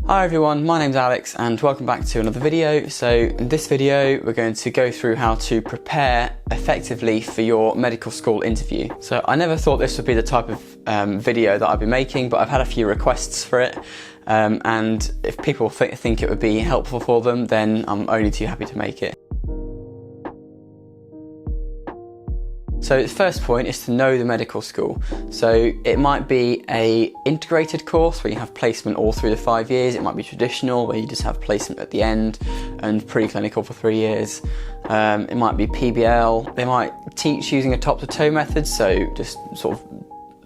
Hi everyone, my name's Alex and welcome back to another video. So in this video we're going to go through how to prepare effectively for your medical school interview. So I never thought this would be the type of video that I'd be making, but I've had a few requests for it, and if people think it would be helpful for them, then I'm only too happy to make it. So the first point is to know the medical school. So it might be an integrated course where you have placement all through the 5 years. It might be traditional where you just have placement at the end and pre-clinical for 3 years. It might be PBL. They might teach using a top-to-toe method, so just sort of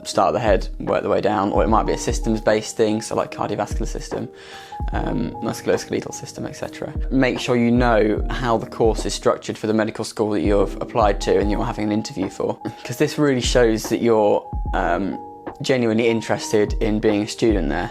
start at the head, work the way down, or it might be a systems-based thing, so like cardiovascular system, musculoskeletal system, etc. Make sure you know how the course is structured for the medical school that you've applied to and you're having an interview for, because this really shows that you're genuinely interested in being a student there.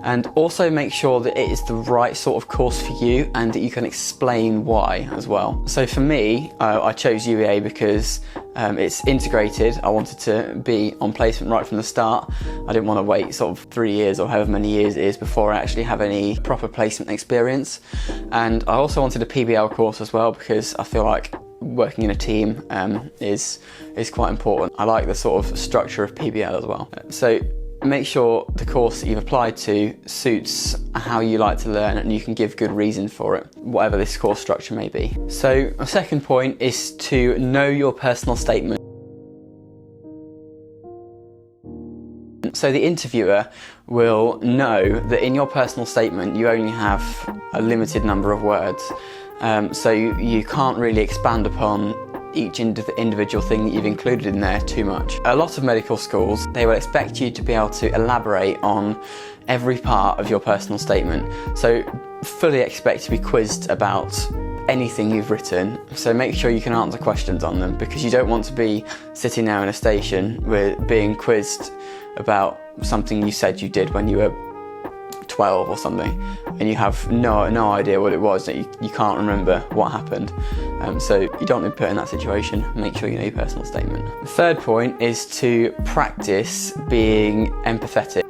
And also make sure that it is the right sort of course for you and that you can explain why as well. So for me, I chose UEA because it's integrated. I wanted to be on placement right from the start. I didn't want to wait sort of 3 years or however many years it is before I actually have any proper placement experience. And I also wanted a PBL course as well because I feel like working in a team is quite important. I like the sort of structure of PBL as well. So make sure the course that you've applied to suits how you like to learn and you can give good reason for it, whatever this course structure may be. So a second point is to know your personal statement. So the interviewer will know that in your personal statement you only have a limited number of words, so you can't really expand upon each individual thing that you've included in there too much. A lot of medical schools, they will expect you to be able to elaborate on every part of your personal statement. So fully expect to be quizzed about anything you've written. So make sure you can answer questions on them, because you don't want to be sitting there in a station with being quizzed about something you said you did when you were 12 or something, and you have no idea what it was, that you can't remember what happened. So you don't want to be put in that situation. Make sure you know your personal statement. The third point is to practice being empathetic.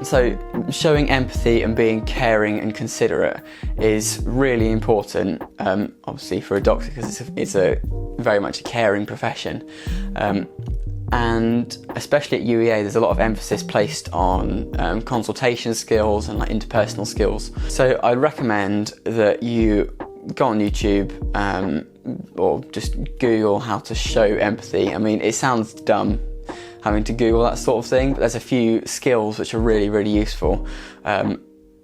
So showing empathy and being caring and considerate is really important, obviously for a doctor, because it's a very much a caring profession. And especially at UEA, there's a lot of emphasis placed on consultation skills and like interpersonal skills. So I recommend that you go on YouTube or just Google how to show empathy. I mean, it sounds dumb having to Google that sort of thing, but there's a few skills which are really, really useful,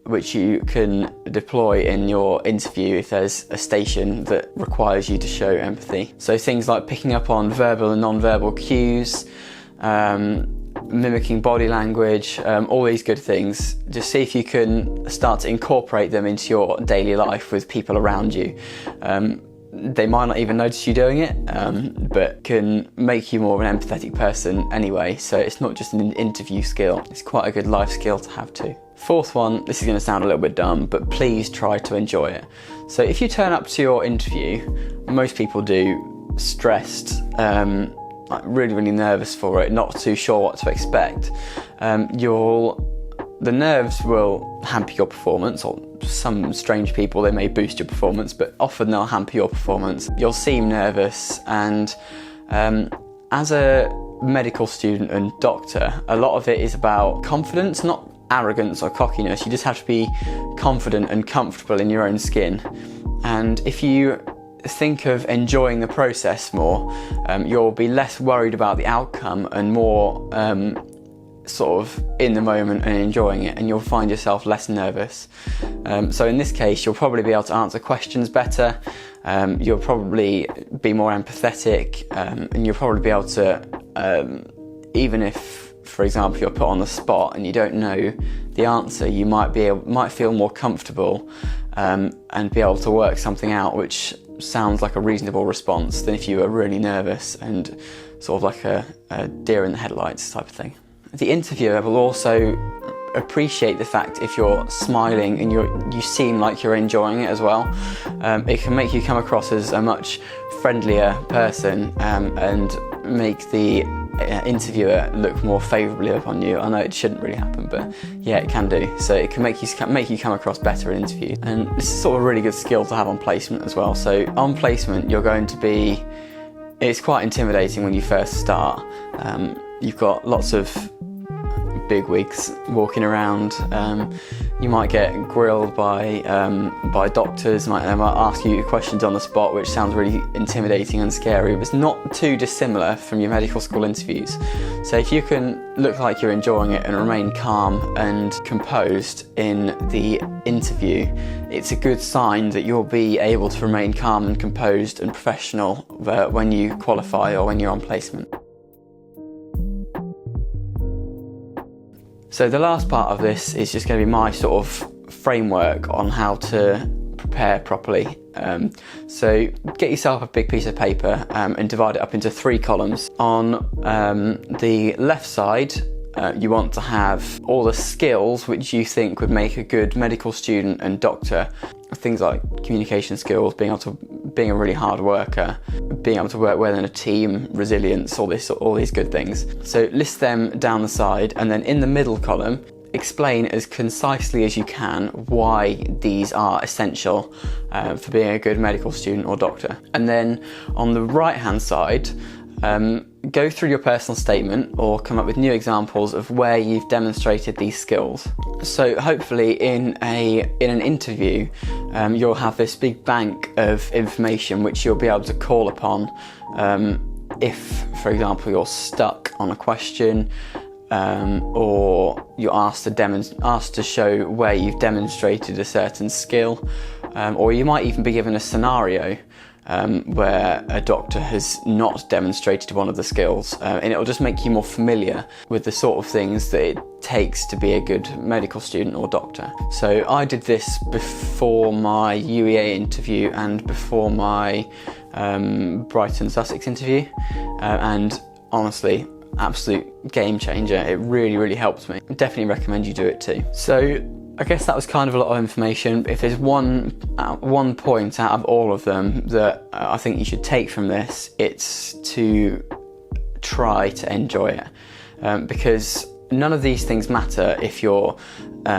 which you can deploy in your interview if there's a station that requires you to show empathy. So things like picking up on verbal and non-verbal cues, mimicking body language, all these good things. Just see if you can start to incorporate them into your daily life with people around you. They might not even notice you doing it, but can make you more of an empathetic person anyway. So it's not just an interview skill, it's quite a good life skill to have too. Fourth one, this is going to sound a little bit dumb, but please try to enjoy it. So if you turn up to your interview, most people do, stressed, like really, really nervous for it, not too sure what to expect, the nerves will hamper your performance, or some strange people, they may boost your performance, but often they'll hamper your performance. You'll seem nervous, and as a medical student and doctor, a lot of it is about confidence, not arrogance or cockiness. You just have to be confident and comfortable in your own skin. And if you think of enjoying the process more, you'll be less worried about the outcome and more sort of in the moment and enjoying it, and you'll find yourself less nervous. So in this case, you'll probably be able to answer questions better, you'll probably be more empathetic, and you'll probably be able to, even if, for example, you're put on the spot and you don't know the answer, you might feel more comfortable and be able to work something out which sounds like a reasonable response than if you were really nervous and sort of like a deer in the headlights type of thing. The interviewer will also appreciate the fact if you're smiling and you seem like you're enjoying it as well. It can make you come across as a much friendlier person and make the interviewer look more favourably upon you. I know it shouldn't really happen, but yeah, it can do. So it can make you come across better in interviews. And this is sort of a really good skill to have on placement as well. So on placement, you're going to be, it's quite intimidating when you first start. You've got lots of bigwigs walking around. You might get grilled by doctors, they might ask you questions on the spot, which sounds really intimidating and scary, but it's not too dissimilar from your medical school interviews. So if you can look like you're enjoying it and remain calm and composed in the interview, it's a good sign that you'll be able to remain calm and composed and professional when you qualify or when you're on placement. So the last part of this is just going to be my sort of framework on how to prepare properly. So get yourself a big piece of paper and divide it up into 3 columns. On the left side, you want to have all the skills which you think would make a good medical student and doctor. Things like communication skills, being a really hard worker, being able to work well in a team, resilience, all these good things. So list them down the side, and then in the middle column, explain as concisely as you can why these are essential for being a good medical student or doctor. And then on the right hand side, go through your personal statement or come up with new examples of where you've demonstrated these skills. So hopefully in an interview, you'll have this big bank of information which you'll be able to call upon if, for example, you're stuck on a question, or you're asked to show where you've demonstrated a certain skill, or you might even be given a scenario where a doctor has not demonstrated one of the skills, and it'll just make you more familiar with the sort of things that it takes to be a good medical student or doctor. So I did this before my UEA interview and before my Brighton Sussex interview, and honestly, absolute game changer. It really helped me. I definitely recommend you do it too. So I guess that was kind of a lot of information. If there's one point out of all of them that I think you should take from this, it's to try to enjoy it, because none of these things matter if you're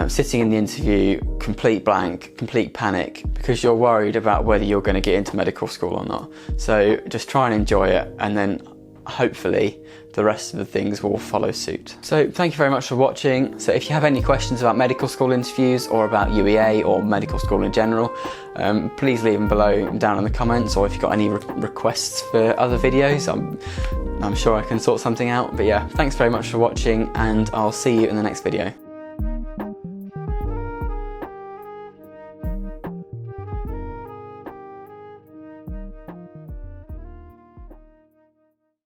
sitting in the interview complete blank, complete panic, because you're worried about whether you're going to get into medical school or not. So just try and enjoy it, and then hopefully the rest of the things will follow suit. So thank you very much for watching. So if you have any questions about medical school interviews or about UEA or medical school in general, please leave them below down in the comments, or if you've got any requests for other videos, I'm sure I can sort something out. But yeah, thanks very much for watching, and I'll see you in the next video.